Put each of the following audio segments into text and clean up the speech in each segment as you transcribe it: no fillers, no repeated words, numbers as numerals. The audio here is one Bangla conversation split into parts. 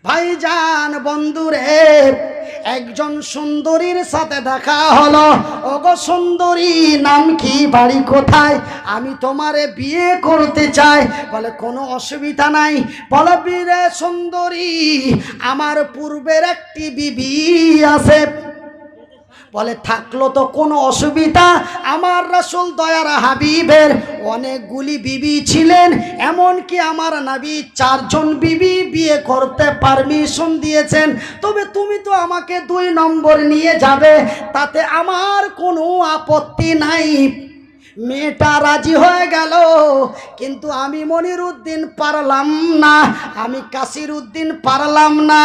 ভাইজান বন্ধুরে, একজন সুন্দরীর সাথে দেখা হলো। ওগো সুন্দরী, নাম কি, বাড়ি কোথায়? আমি তোমারে বিয়ে করতে চাই। বলে কোনো অসুবিধা নাই। বলে বীরে সুন্দরী, আমার পূর্বের একটি বিবি আছে। বলে থাকলো তো কোনো অসুবিধা, আমার রাসূল দয়ার হাবিবের অনেকগুলি বিবি ছিলেন, এমনকি আমার নবী 4 জন বিবি বিয়ে করতে পারমিশন দিয়েছেন। তবে তুমি তো আমাকে 2 নম্বর নিয়ে যাবে, তাতে আমার কোনো আপত্তি নাই। মেয়েটা রাজি হয়ে গেল, কিন্তু আমি মনিরউদ্দিন পারলাম না, আমি কাসিরউদ্দিন পারলাম না।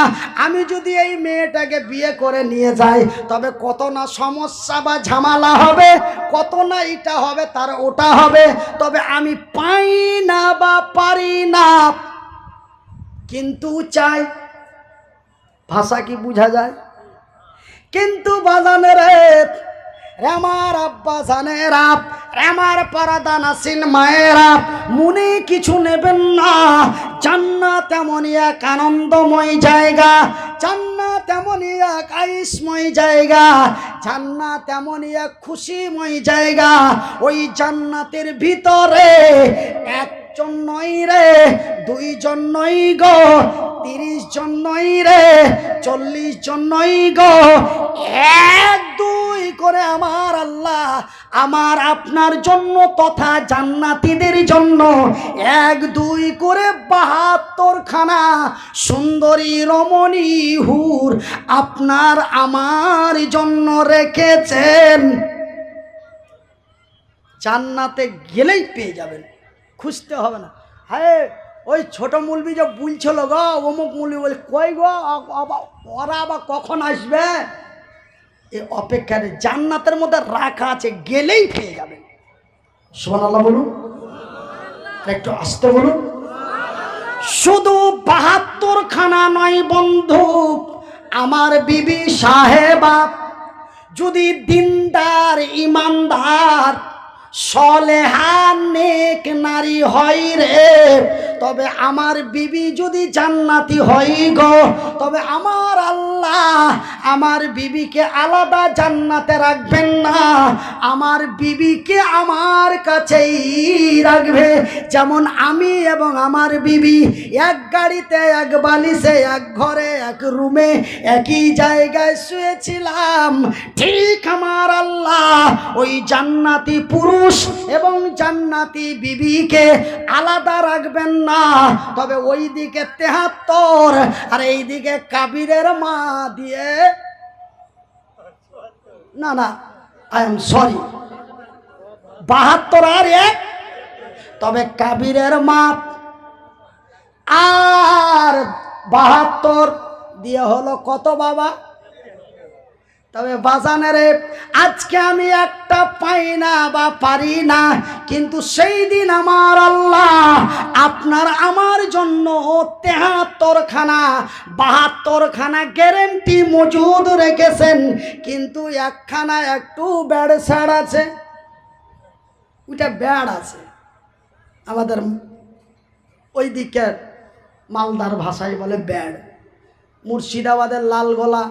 আমি যদি এই মেয়েটাকে বিয়ে করে নিয়ে যাই, তবে কত না সমস্যা বা ঝামেলা হবে, কত না এটা হবে তার ওটা হবে। তবে আমি পাই না বা পারি না, কিন্তু চাই। ভাষা কি বোঝা যায়? কিন্তু বাজানেরে, আমার আব্বা জানেরা, আমার পর্দা নাসিন মায়েরা, মনে কিছু নেবেন না। জান্নাত এমনই এক আনন্দময় জায়গা, জান্নাত এমনই এক আয়েশময় জায়গা, জান্নাত এমনই এক খুশিময় জায়গা। ওই জান্নাতের ভিতরে একজন নয় রে, 2 জন নয় গো, 30 জন নয় রে, 40 জন নয় গো, 1 2 করে আমার আল্লাহ আমার আপনার জন্য তথা জান্নাতীদের জন্য 1 2 করে 72 খানা সুন্দরী রমণী হুর আপনার আমার জন্য রেখেছেন। জান্নাতে গেলেই পেয়ে যাবেন, খুঁজতে হবে না। হ্যাঁ, ওই ছোট মুলবি যে বলছিল গো, অমুক মুলবি বলে, কই গো ওরা আবার কখন আসবে? এই অপেক্ষার জান্নাতের মধ্যে রাখা আছে, গেলেই পেয়ে যাবেন। সুবহানাল্লাহ বলুন, একটু আসতে বলুন। শুধু 72 খানা নয় বন্ধু, আমার বিবি সাহেবা যদি দিনদার, ইমানদার, সলেহা, নেক নারী হয় রে, তবে আমার বিবি যদি জান্নাতি হয় গো, তবে আমার আল্লাহ আমার বিবিকে আলাদা জান্নাতে রাখবেন না, আমার বিবিকে আমার কাছেই রাখবে। যেমন আমি এবং আমার বিবি এক গাড়িতে, এক বালিশে, এক ঘরে, এক রুমে, একই জায়গায় শুয়েছিলাম, ঠিক আমার আল্লাহ ওই জান্নাতি পুরুষ এবং জান্নাতি বিবিকে আলাদা রাখবেন না। তবে ওই দিকে 73 আর এই দিকে কাবিরের মা দিয়ে, না না, আই এম সরি, 72 আর 1, তবে কাবিরের মা আর 72 দিয়ে হলো কত বাবা? তবে বাজানেরে, আজকে আমি একটা পাই না বা পারি না, কিন্তু সেই দিন আমার আল্লাহ আপনার আমার জন্য 73 খানা 72 খানা গ্যারেন্টি মজুদ রেখেছেন। কিন্তু একখানা একটু ব্যাড স্যাড আছে, ওইটা ব্যাড আছে। আমাদের ওই দিকের মালদার ভাষায় বলে ব্যাড। মুর্শিদাবাদের লালগোলা,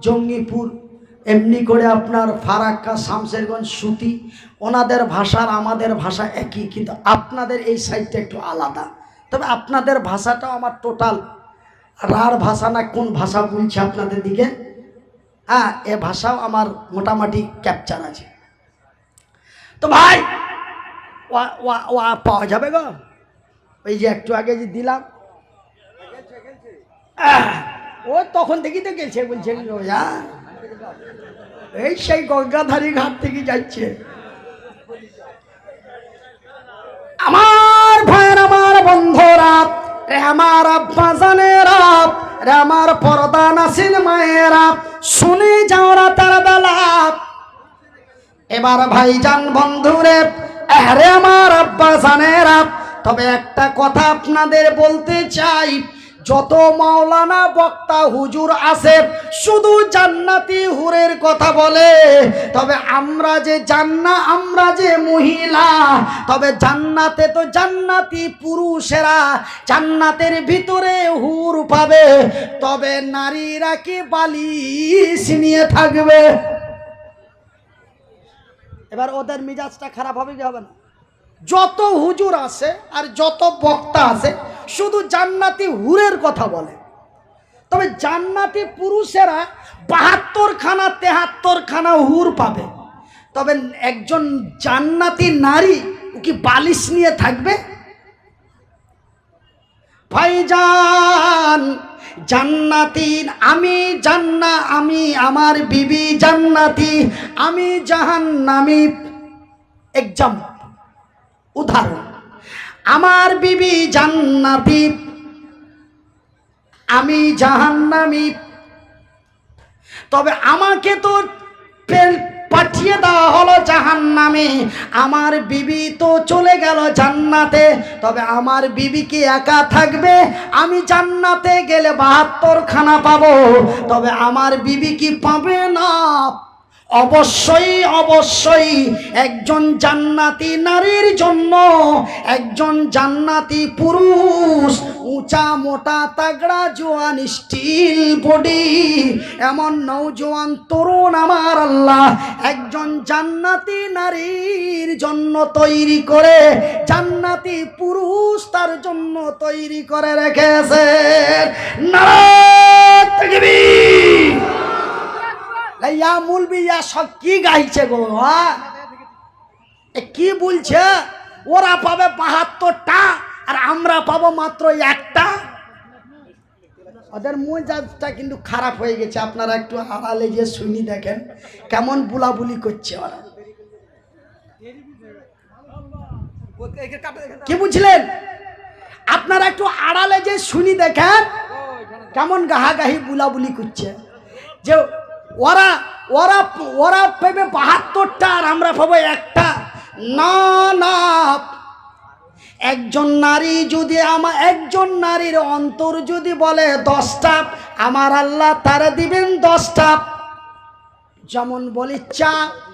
জঙ্গিপুর, এমনি করে আপনার ফারাক্কা, শামশেরগঞ্জ, সুতি, ওনাদের ভাষার আমাদের ভাষা একই, কিন্তু আপনাদের এই সাইডটা একটু আলাদা। তবে আপনাদের ভাষাটাও আমার টোটাল রার ভাষা না কোন ভাষা বলছে আপনাদের দিকে, হ্যাঁ, এ ভাষাও আমার মোটামুটি ক্যাপচার আছে। তো ভাই ওয়া পাওয়া যাবে গো? ওই যে একটু আগে যে দিলাম, ও তখন থেকেই তো গেছে, বলছে এই সেই গঙ্গাধারী ঘাট থেকে যাচ্ছে। আমার ভাইয়ের, আমার বন্ধুরা, আমার আব্বা জানেরা, আমার পর্দা নাসিন মায়েরা, শুনে যাও রাতের বেলা। এবার ভাইজান বন্ধুরে, আরে আমার আব্বা জানেরা, তবে একটা কথা আপনাদের বলতে চাই, যত মাওলানা বক্তা হুজুর আছে শুধু জান্নাতি হুরের কথা বলে, তবে আমরা যে মহিলা, তবে জান্নাতে তো জান্নাতি পুরুষেরা জান্নাতের ভিতরে হুর পাবে, তবে নারীরা কি বালিশ নিয়ে থাকবে? এবার ওদের মিজাজটা খারাপ হবে কি হবে না? যত হুজুর আছে আর যত বক্তা আছে শুধু জান্নাতি হুরের কথা বলে, তবে জান্নাতি পুরুষেরা 72 খানা 73 খানা হুর পাবে, তবে একজন জান্নাতি নারী কি বালিশ নিয়ে থাকবে? ভাইজান, জান্নাতি আমি আমার বিবি জান্নাতি, আমি জাহান্নামী। এক্সাম্পল, উদাহরণ, আমার বিবি জান্নাতি, আমি জাহান্নামী, তবে আমাকে তো পাঠিয়ে দেওয়া হলো জাহান্নামে, আমার বিবি তো চলে গেল জান্নাতে, তবে আমার বিবি কি একা থাকবে? আমি জান্নাতে গেলে 72 খানা পাবো, তবে আমার বিবি কি পাবে না? অবশ্যই একজন জান্নাতি নারীর জন্য একজন জান্নাতি পুরুষ উঁচা মোটা তাগড়া জোয়ান স্টিল বডি এমন নওজোয়ান তরুণ আমার আল্লাহ একজন জান্নাতি নারীর জন্য তৈরি করে, জান্নাতি পুরুষ তার জন্য তৈরি করে রেখেছেন। নারায়ে তাকবীর। ইয়া মুলবি ইয়া সব কি গাইছে গো? কি বলছে? ওরা পাবে 72টা আর আমরা পাবো মাত্র একটা। ওদের মেজাজটা কিন্তু খারাপ হয়ে গেছে। আপনারা একটু আড়ালে যে শুনি দেখেন কেমন বুলাবুলি করছে ওরা। কি বুঝলেন? আপনারা একটু আড়ালে যে শুনি দেখেন কেমন গাহাগাহি বুলাবুলি করছে, যে ওরা ওরা ওরা পাবে 72টা আর আমরা পাবো একটা। না না, একজন নারী যদি একজন নারীর অন্তর যদি বলে 10টা, আমার আল্লাহ তারা দিবেন 10টা। যেমন বলি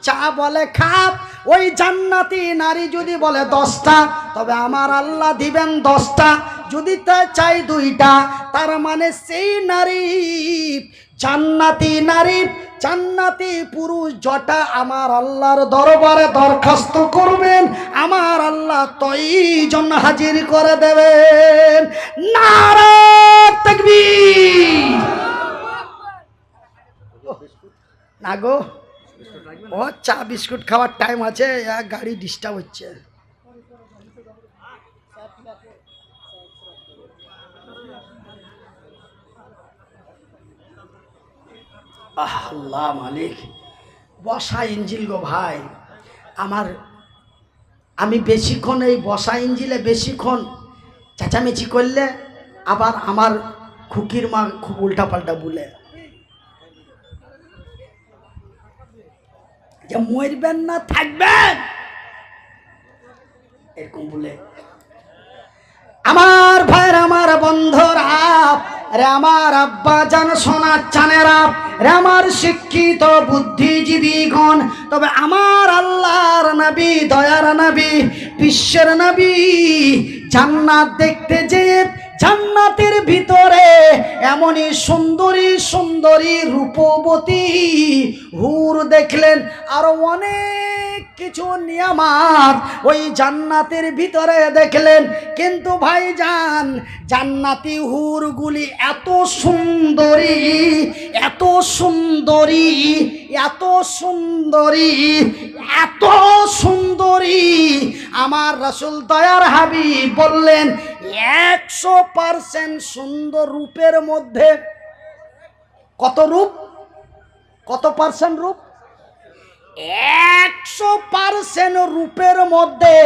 চা বলে খাপ, ওই জান্নাতি নারী যদি বলে 10টা, তবে আমার আল্লাহ দিবেন 10টা। যদি তা চাই 2টা, তার মানে সেই নারী জান্নাতি নারী জান্নাতি পুরুষ জটা আমার আল্লাহর দরবারে দরখাস্ত করবেন, আমার আল্লাহ তয়জন হাজির করে দেবেন। নারায়ে তাকবীর। না গো, ও চা বিস্কুট খাওয়ার টাইম আছে, গাড়ি ডিস্টার্ব হচ্ছে। আল্লাহ মালিক, বসা ইঞ্জিল গো ভাই আমার, আমি বেশিক্ষণ এই বসা ইঞ্জিলে বেশিক্ষণ চেঁচামেচি করলে আবার আমার খুকির মা খুব উল্টাপাল্টা বলে যে মরবেন না থাকবেন এরকম বলে। আমার ভাইয়ের, আমার বন্ধুরা, রে আমার আব্বা জান সোনার চানেরা, রে আমার শিক্ষিত বুদ্ধিজীবীগণ, তবে আমার আল্লাহর নবী, দয়ার নবী, বিশ্বের নবী জান্নাত দেখতে যেয়ে জান্নাতের ভিতরে এমনই সুন্দরী সুন্দরী রূপবতী হুর দেখলেন, আরো অনেক কিছু নিয়ামত ওই জান্নাতের ভিতরে দেখলেন। কিন্তু ভাইজান, জান্নাতি হুরগুলি এত সুন্দরী, এত সুন্দরী, এত সুন্দরী, এত সুন্দরী, আমার রাসূল দয়ার হাবিব বললেন 100% সুন্দর রূপের মধ্যে কত রূপ, কত পার্সেন্ট রূপ? 100% রূপের মধ্যে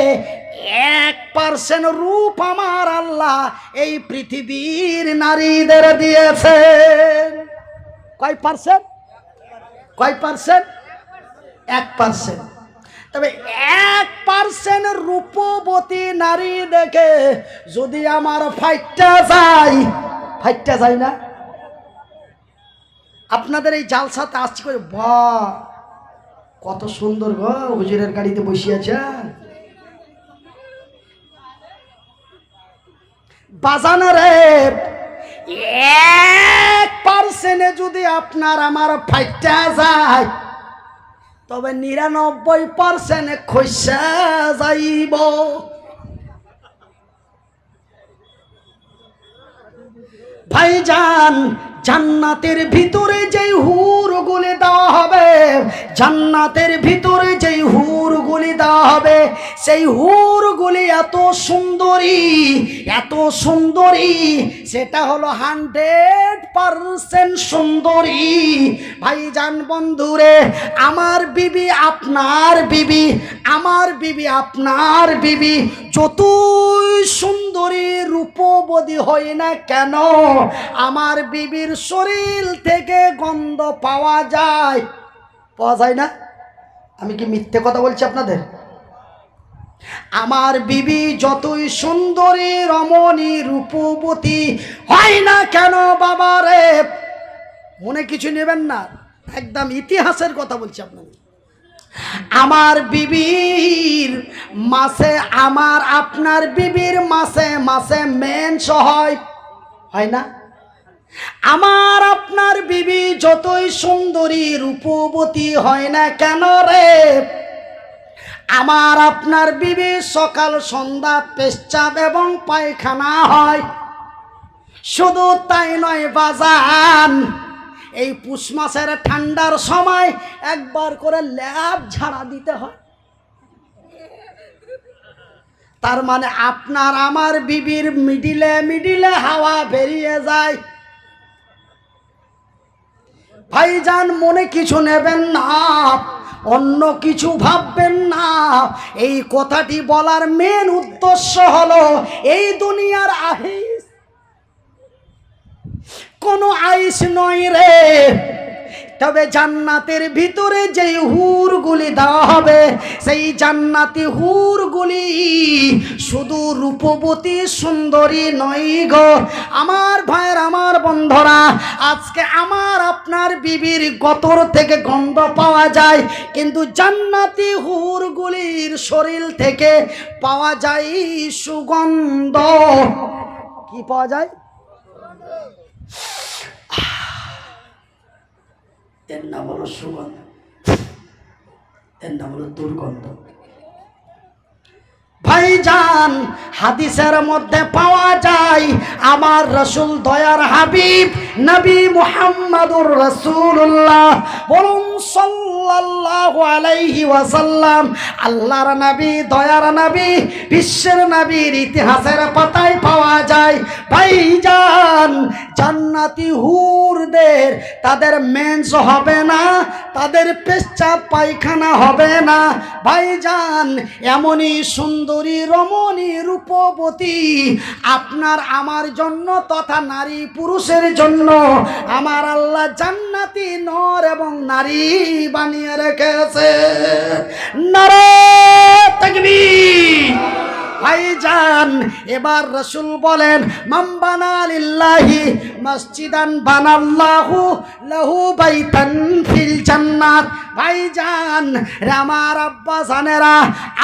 1% রূপ আমার আল্লাহ এই পৃথিবীর নারীদের দিয়েছেন। কয় পার্সেন্ট? কয় পার্সেন্ট? 1%। তবে 1% রূপবতী নারী দেখে যদি আমার ফাইটটা যায়, ফাইটটা যায় না? আপনাদের এই জালসাতে আসছি করে, বাহ কত সুন্দর গো, হুজুরের গাড়িতে বসিয়েছেন। বাজানা রে 1% যদি আপনার আমার ফাইটটা যায়, তবে 99% খসা যাইব। ভাইজান, জান্নাতের ভিতরে যেই হুরগুলি দেওয়া হবে, জান্নাতের ভিতরে যেই হুরগুলি দেওয়া হবে, সেই হুরগুলি এত সুন্দরী, এত সুন্দরী, সেটা হলো 100% সুন্দরী। ভাইজান বন্ধুরে, আমার বিবি আপনার বিবি, আমার বিবি আপনার বিবি যতই সুন্দরী রূপবতী হয় না কেন, আমার বিবির শরীর থেকে গন্ধ পাওয়া যায়। পাওয়া যায় না? আমি কি মিথ্যে কথা বলছি আপনাদের? আমার বিবি যতই সুন্দরী রমণী রূপবতী হয় না কেন বাবা রে, মনে কিছু নেবেন না, একদম ইতিহাসের কথা বলছি আপনাদের। আমার বিবির মাসে, আমার আপনার বিবির মাসে মাসে মেন্স হয়, হয় না? আমার আপনার বিবি যতই সুন্দরী রূপবতী হয় না কেন রে, আমার আপনার বিবি সকাল সন্ধ্যা পেশাব এবং পায়খানা হয়। শুধু তাই নয় বাজান, এই পুষ মাসের ঠান্ডার সময় একবার করে ল্যাব ঝাড়া দিতে হয়। তার মানে আপনার আমার বিবির মিডিলে মিডিলে হাওয়া বেরিয়ে যায়। ভাইজান মনে কিছু নেবেন না, অন্য কিছু ভাববেন না। এই কথাটি বলার মেন উদ্দেশ্য হলো, এই দুনিয়ার আইস কোনো আইস নয় রে, তবে জান্নাতের ভিতরে যেই হুরগুলি দেওয়া হবে, সেই জান্নাতি হুরগুলি শুধু রূপবতী সুন্দরী নয় গো আমার ভাইয়ের, আমার বন্ধুরা। আজকে আমার আপনার বিবির গতর থেকে গন্ধ পাওয়া যায়, কিন্তু জান্নাতি হুরগুলির শরীর থেকে পাওয়া যায় সুগন্ধ। কি পাওয়া যায়? এর নাম হলো সুগন্ধ, এর নাম হলো দুর্গন্ধ। ভাইজান, হাদিসের মধ্যে পাওয়া যায়, আমার রাসূল দয়ার হাবিব নবী মুহাম্মদুর রাসূলুল্লাহ, বলুন সাল্লাল্লাহু আলাইহি ওয়াসাল্লাম, আল্লাহর নবী, দয়ার নবী, বিশ্বের নবীর ইতিহাসের পাতায় পাওয়া যায়। ভাইজান, জান্নাতি হুরদের তাদের মেন্স হবে না, তাদের পেশাব পায়খানা হবে না। ভাইজান, এমনই সুন্দরী রমণী রূপবতী আপনার আমার জন্য তথা নারী পুরুষের জন্য আমার আল্লাহ জান্নাতি নর এবং নারী বানিয়ে রেখেছে। নারে তাকবীর। ভাইজান, এবার রাসূল বলেন, মান বানা লিল্লাহি মসজিদান বানাল্লাহু লাহু বাইতান ফিল জান্নাত। ভাইজান, আমার আব্বা জানেরা,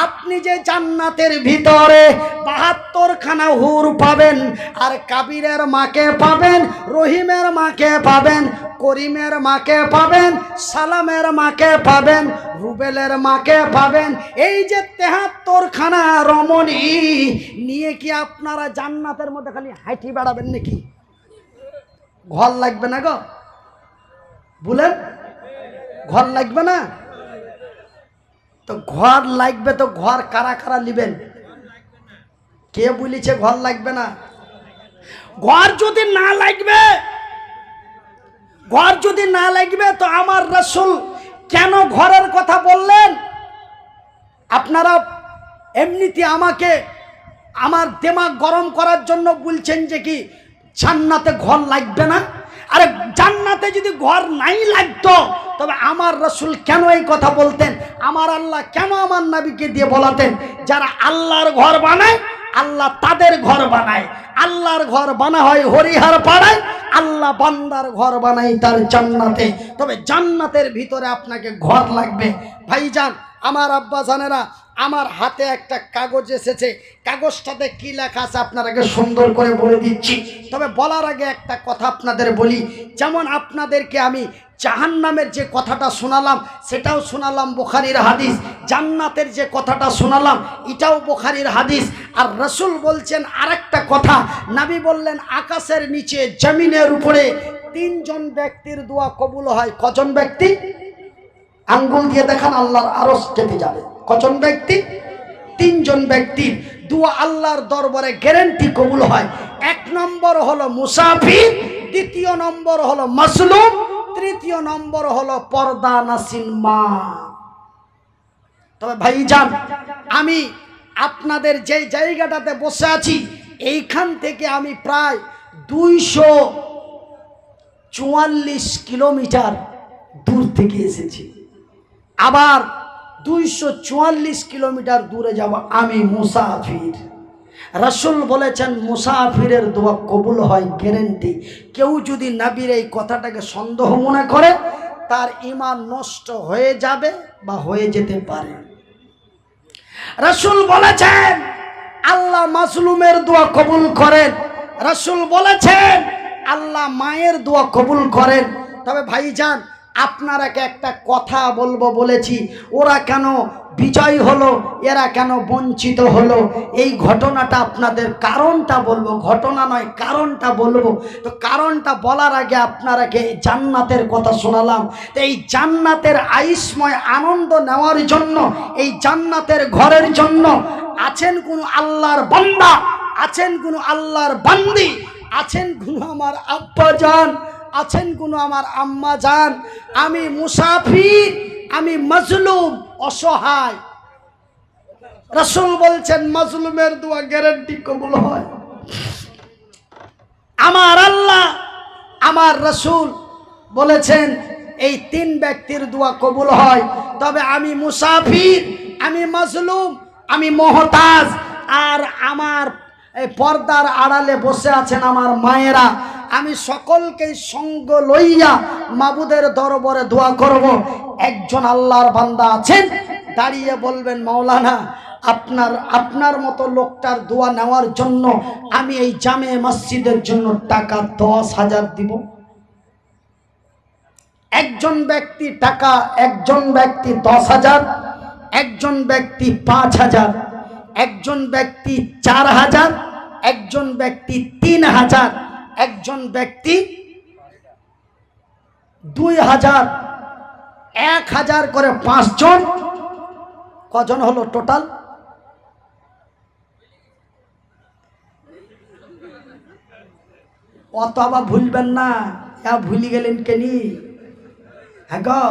আপনি যে জান্নাতের ভিতরে ৭২ খানা হুর পাবেন, আর কাবিরের মাকে পাবেন, রহিমের মাকে পাবেন, করিমের মাকে পাবেন, সালামের মাকে পাবেন, রুবেলের মাকে পাবেন। এই যে ৭৩ খানা রমণী নিয়ে কি আপনারা জান্নাতের মধ্যে খালি হাঁটি বেড়াবেন নাকি? ঘর লাগবে না গো? বলেন, ঘর লাগবে না? তো ঘর লাগবে, তো ঘর কারা কারা নিবেন? কে বলেছে ঘর লাগবে না? ঘর যদি না লাগবে, ঘর যদি না লাগবে, তো আমার রাসূল কেন ঘরের কথা বললেন? আপনারা এমনিতে আমাকে আমার দিমাগ গরম করার জন্য বলছেন যে কি জান্নাতে ঘর লাগবে না। আরে জান্নাতে যদি ঘর নাই লাগতো, তবে আমার রাসূল কেন এই কথা বলতেন? আমার আল্লাহ কেন আমার নবীকে দিয়ে বলাতেন? যারা আল্লাহর ঘর বানায় আল্লাহ তাদের ঘর বানায়। আল্লাহর ঘর বানা হয় হরিহার পাড়ায়, আল্লাহ বান্দার ঘর বানায় তার জান্নাতে। তবে জান্নাতের ভিতরে আপনাকে ঘর লাগবে। ভাইজান আমার আব্বা জানেরা, আমার হাতে একটা কাগজ এসেছে, কাগজটাতে কি লেখা আছে আপনারাকে সুন্দর করে বলে দিচ্ছি। তবে বলার আগে একটা কথা আপনাদের বলি, যেমন আপনাদেরকে আমি জাহান্নামের যে কথাটা শোনালাম সেটাও শোনালাম বুখারীর হাদিস, জান্নাতের যে কথাটা শোনালাম এটাও বুখারীর হাদিস। আর রাসূল বলছেন আরেকটা কথা, নবী বললেন আকাশের নিচে জমিনের উপরে তিনজন ব্যক্তির দোয়া কবুল হয়। কজন ব্যক্তি? আঙ্গুল দিয়ে দেখান, আল্লাহর আরশ কেটে যাবে। কজন ব্যক্তি? তিনজন ব্যক্তির দোয়া আল্লাহর দরবারে গ্যারান্টি কবুল হয়। এক নম্বর হলো মুসাফির, দ্বিতীয় নম্বর হলো মাজলুম, তৃতীয় নম্বর হলো পর্দা নাসিন মা। তবে ভাইজান আমি আপনাদের যে জায়গাটাতে বসে আছি এইখান থেকে আমি প্রায় 244 কিলোমিটার দূর থেকে এসেছি। আবার 244 কিলোমিটার দূরে যাব। আমি মুসাফির। রাসূল বলেছেন মুসাফিরের দোয়া কবুল হয় গ্যারান্টি। কেউ যদি নবীর এই কথাটাকে সন্দেহ মনে করে তার ঈমান নষ্ট হয়ে যাবে বা হয়ে যেতে পারে। রাসূল বলেছেন আল্লাহ মাজলুমের দোয়া কবুল করেন। রাসূল বলেছেন আল্লাহ মায়ের দোয়া কবুল করেন। তবে ভাইজান আপনারাকে একটা কথা বলবো বলেছি, ওরা কেন বিজয় হলো, এরা কেন বঞ্চিত হলো, এই ঘটনাটা আপনাদের কারণটা বলবো, ঘটনা নয় কারণটা বলবো। তো কারণটা বলার আগে আপনারাকে জান্নাতের কথা শোনালাম। তো এই জান্নাতের আইসময় আনন্দ নেওয়ার জন্য, এই জান্নাতের ঘরের জন্য আছেন কোন আল্লাহর বান্দা, আছেন কোন আল্লাহর বান্দি, আছেন কোন আমার আব্বা জান, আছেন কোন আমার আম্মা জান। আমি মুসাফির, আমি মাজলুম, অসহায়। রাসূল বলছেন মাজলুমের দোয়া গ্যারান্টি কবুল হয়। আমার আল্লাহ আমার রাসূল বলেছেন এই তিন ব্যক্তির দোয়া কবুল হয়। তবে আমি মুসাফির, আমি মাজলুম, আমি মুহতাজ, আর আমার এই পর্দার আড়ালে বসে আছেন আমার মায়েরা। আমি সকলকে সঙ্গ লইয়া মাবুদের দরবারে দোয়া করব। একজন আল্লাহর বান্দা আছেন দাঁড়িয়ে বলবেন মাওলানা আপনার মতো লোকটার দোয়া নেওয়ার জন্য আমি এই জামে মসজিদের জন্য টাকা 10,000 দিব। একজন ব্যক্তি টাকা, একজন ব্যক্তি 10,000, একজন ব্যক্তি 5,000, একজন ব্যক্তি 4,000, একজন ব্যক্তি 3,000, একজন ব্যক্তি 2,000, 1,000 করে 5 জন। কজন হলো টোটাল? অত আবার ভুলবেন না, ভুলি গেলেন কেনি? হ্যাঁ গো,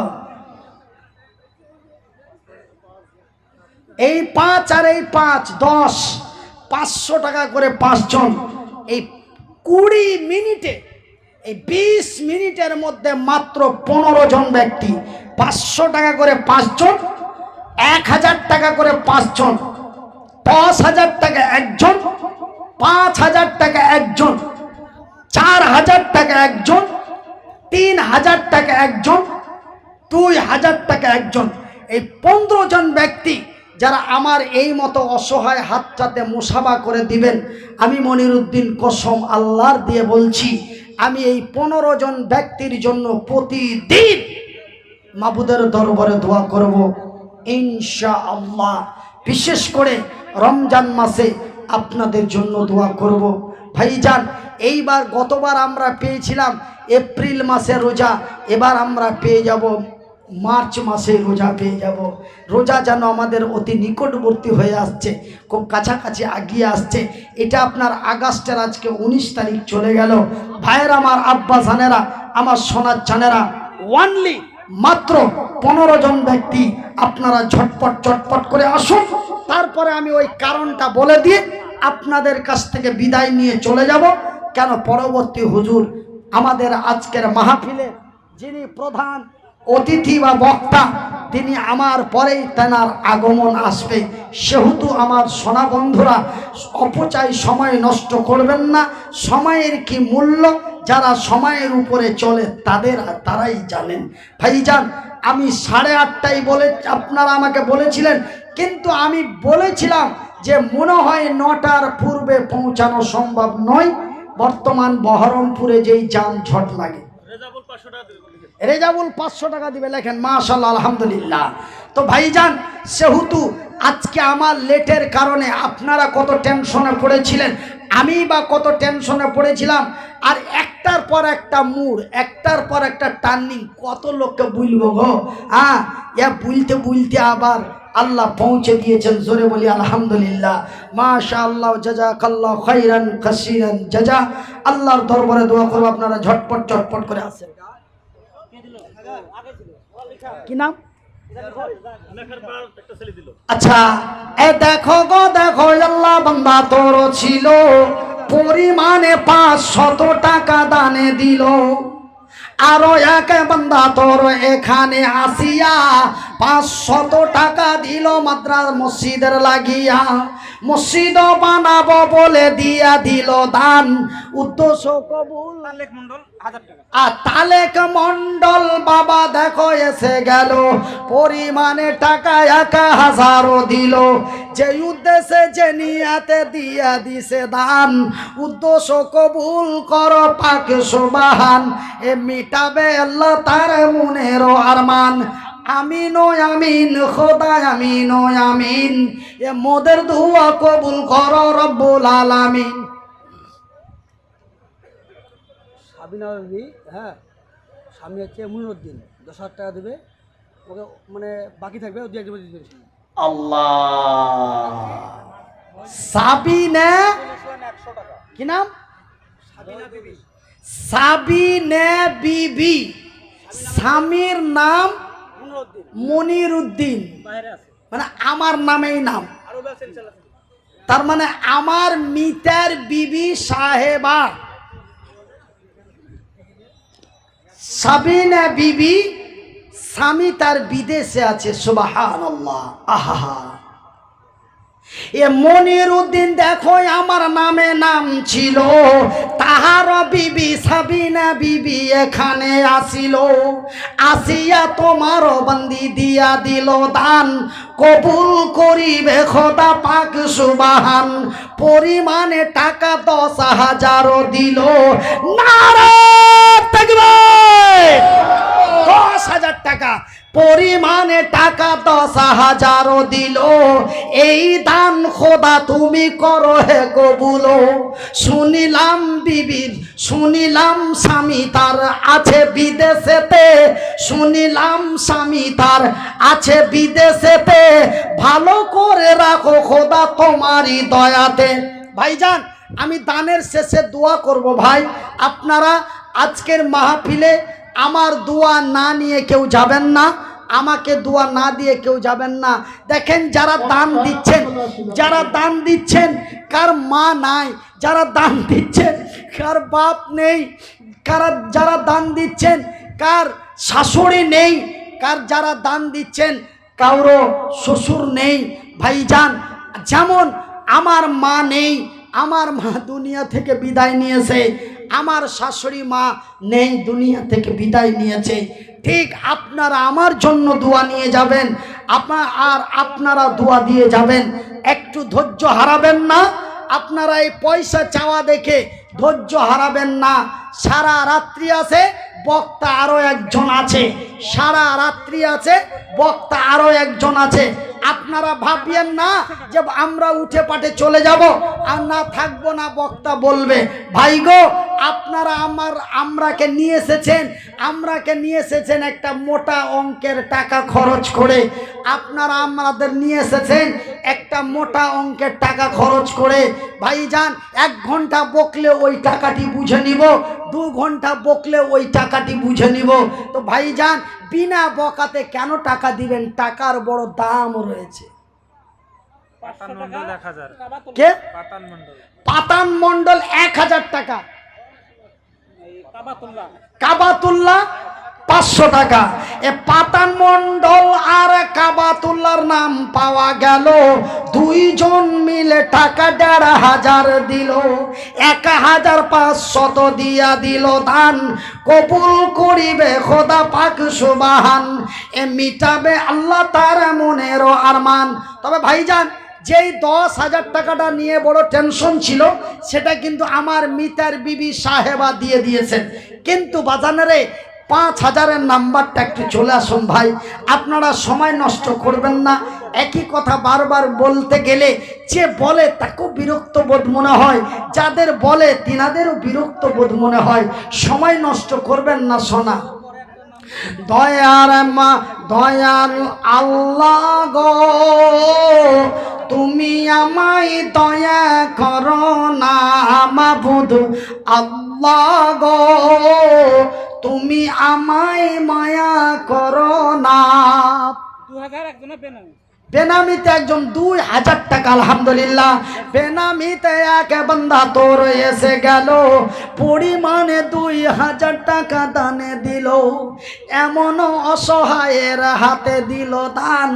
এই 5 আর এই 5 10, 500 টাকা করে 5 জন। এই 20 মিনিটে, এই 20 মিনিটের মধ্যে মাত্র 15 জন ব্যক্তি 500 টাকা করে 5 জন, 1,000 টাকা করে 5 জন, 10,000 টাকা একজন, 5,000 টাকা একজন, 4,000 টাকা একজন, 3,000 টাকা একজন, 2,000 টাকা একজন। এই 15 জন ব্যক্তি যারা আমার এই মতো অসহায় হাতটাতে মুসাফা করে দিবেন, আমি মনিরউদ্দিন কসম আল্লাহর দিয়ে বলছি, আমি এই 15 জন ব্যক্তির জন্য প্রতিদিন মাবুদের দরবারে দোয়া করব ইনশাআল্লাহ। বিশেষ করে রমজান মাসে আপনাদের জন্য দোয়া করব। ভাইজান এইবার গতবার আমরা পেয়েছিলাম এপ্রিল মাসে রোজা, এবার আমরা পেয়ে যাব মার্চ মাসে রোজা পেয়ে যাব। রোজা যেন আমাদের অতি নিকটবর্তী হয়ে আসছে, খুব কাছাকাছি আগিয়ে আসছে। এটা আপনার আগস্টের আজকে 19 তারিখ চলে গেল। ভাইয়ের আমার আব্বা জানেরা, আমার সোনার জানেরা, ওয়ানলি মাত্র 15 জন ব্যক্তি আপনারা ঝটপট করে আসুন। তারপরে আমি ওই কারণটা বলে দিয়ে আপনাদের কাছ থেকে বিদায় নিয়ে চলে যাব। কেন পরবর্তী হুজুর আমাদের আজকের মাহফিলে যিনি প্রধান অতিথি বা বক্তা, তিনি আমার পরেই তেনার আগমন আসবে। সেহেতু আমার সোনা বন্ধুরা, অপচয় সময় নষ্ট করবেন না। সময়ের কি মূল্য যারা সময়ের উপরে চলে তারাই জানেন। ভাইজান, আমি 8:30টায় বলে আপনারা আমাকে বলেছিলেন, কিন্তু আমি বলেছিলাম যে মনে হয় 9টার পূর্বে পৌঁছানো সম্ভব নয়। বর্তমান বহরমপুরে যেই যানজট লাগে, রেজাবুল 500 টাকা দিবে, লেখেন মাশাআল্লাহ আলহামদুলিল্লাহ। তো ভাইজান, সেহেতু আজকে আমার লেটের কারণে আপনারা কত টেনশনে পড়েছিলেন, আমি বা কত টেনশনে পড়েছিলাম। আর একটার পর একটা মোড়, একটার পর একটা টার্নিং, কত লোককে বুঝবো গো। বুলতে বুলতে আবার আল্লাহ পৌঁছে দিয়েছেন। জোরে বলি আলহামদুলিল্লাহ, মাশাআল্লাহ, জাযাকাল্লাহু খাইরান কাসীরান জাযা। আল্লাহর দরবারে দোয়া করব আপনারা ঝটপট ঝটপট করে আসেন। কি নাম? আচ্ছা, এ দেখো গো দেখো, আল্লাহ বান্দা তোর ছিল পরিমাণে 500 টাকা দানে দিল। আরো এক বান্দা তোর এখানে আসিয়া 500 টাকা দিল মাদ্রাস মসজিদের লাগিয়া। মসজিদ বানাবো বলে দিয়া দিল দান, উদ্দেশ্য কবুল। তালেক মন্ডল বাবা দেখো এসে গেল, পরিমাণে টাকা 1000 দিল। যে উদ্দেশ্যে যে নিয়াতে দিয়া দিছে দান, উদ্দেশ্য কবুল কর পাক সুবহান। এ মিটাবে আল্লাহ তার মনের আরমান। আমিন ও আমিন খোদা, আমিন ও আমিন। এ মোদের দোয়া কবুল কর রব্বুল আলামিন। হ্যাঁ, স্বামী হচ্ছে মুনিরউদ্দিন, 10,000 টাকা দেবে ওকে, মানে বাকি থাকবে ও 2-1 দিবে। আল্লাহ। সাবিনা, কি নাম? সাবিনা বিবি, স্বামীর নাম মনিরউদ্দিন, মানে আমার নামেই নাম। তার মানে আমার মিতার বিবি সাহেবা সাবিনা বিবি, স্বামী তার বিদেশে আছে। সুবহানাল্লাহ। আহা, এ মনিরউদ্দিন দেখো আমার নামে নাম ছিল, তাহার বিবি সাবিনা বিবি এখানে আসিল। আসিয়া তোমার বন্দি দিয়া দিল দান, কবুল করিবে খোদা পাক সুবহান। পরিমাণে টাকা 10,000 দিল। নারে তাকবীর! 10,000 টাকা পরিমাণে টাকা 10,000 দিল। এই দান খোদা তুমি করো হে কবুল। শুনিলাম বিবির, শুনিলাম স্বামী তার আছে বিদেশেতে, শুনিলাম স্বামী তার আছে বিদেশেতে। ভালো করে রাখো খোদা তোমারই দয়াতে। ভাইজান, আমি দানের শেষে দোয়া করব। ভাই, আপনারা আজকের মাহফিলে আমার দোয়া না নিয়ে কেউ যাবেন না, আমাকে দোয়া না দিয়ে কেউ যাবেন না। দেখেন, যারা দান দিচ্ছেন, যারা দান দিচ্ছেন, কার মা নাই, যারা দান দিচ্ছেন কার বাপ নেই, যারা দান দিচ্ছেন কার শাশুড়ি নেই, যারা দান দিচ্ছেন কারো শ্বশুর নেই। ভাইজান, যেমন আমার মা নেই, আমার মা দুনিয়া থেকে বিদায় নিয়েছে, আমার শাশুড়ি মা নেই, দুনিয়া থেকে বিদায় নিয়েছে। ঠিক আপনারা আমার জন্য দোয়া নিয়ে যাবেন, আপনারা দোয়া দিয়ে যাবেন। একটু ধৈর্য হারাবেন না। আপনারা এই পয়সা চাওয়া দেখে ধৈর্য হারাবেন না। সারা রাত্রি আছে, বক্তা আরো একজন আছে, সারা রাত্রি আছে, বক্তা আরো একজন আছে। আপনারা ভাবিয়েন না যে আমরা উঠে পাঠে চলে যাব আর না থাকবো না, বক্তা বলবে। ভাই গো, আপনারা আমরাকে নিয়ে এসেছেন একটা মোটা অঙ্কের টাকা খরচ করে। আপনারা আমাদের নিয়ে এসেছেন একটা মোটা অঙ্কের টাকা খরচ করে। ভাইজান, 1 ঘন্টা বকলে ওই টাকাটি বুঝে নিব, 2 ঘন্টা বকলে ওই টাকাটি বুঝে নিব। তো ভাইজান, বিনা বকাতে কেন টাকা দিবেন? টাকার বড় দাম রয়েছে। কে? পাতান মন্ডল 1000 টাকা, কাবাতুল্লাহ 500 টাকা। এ পাতান মণ্ডল আর কাবাতুল্লাহর নাম পাওয়া গেল, দুইজন মিলে টাকা 1500 দিল, 1500 দিয়া দিল দান, কবুল করিবে খোদা পাক সুবহান, এ মিটাবে আল্লাহ তার মনের আরমান। তবে ভাইজান, যেই 10,000 টাকাটা নিয়ে বড় টেনশন ছিল, সেটা কিন্তু আমার মিতার বিবি সাহেবা দিয়ে দিয়েছেন। কিন্তু বাজানেরে 5,000-এর নাম্বারটা একটু চলে আসুন ভাই, আপনারা সময় নষ্ট করবেন না। একই কথা বারবার বলতে গেলে যে বলে তাকেও বিরক্ত বোধ মনে হয়, যাদের বলে তিনাদেরও বিরক্ত বোধ মনে হয়। সময় নষ্ট করবেন না সোনা। দয়ার মা দয়াল আল্লাহ গো, তুমি আমায় দয়া করো না, মাবুদ আল্লাহ গো, তুমি আমায় মায়া করো না। 2000 একজনের বেনামি, বেনামিতে একজন 2000 টাকা, আলহামদুলিল্লাহ। বেনামিতে এক বান্দা তোর এসে গেল, পরিমাণে 2000 টাকা দানে দিল, এমন অসহায়ের হাতে দিল দান।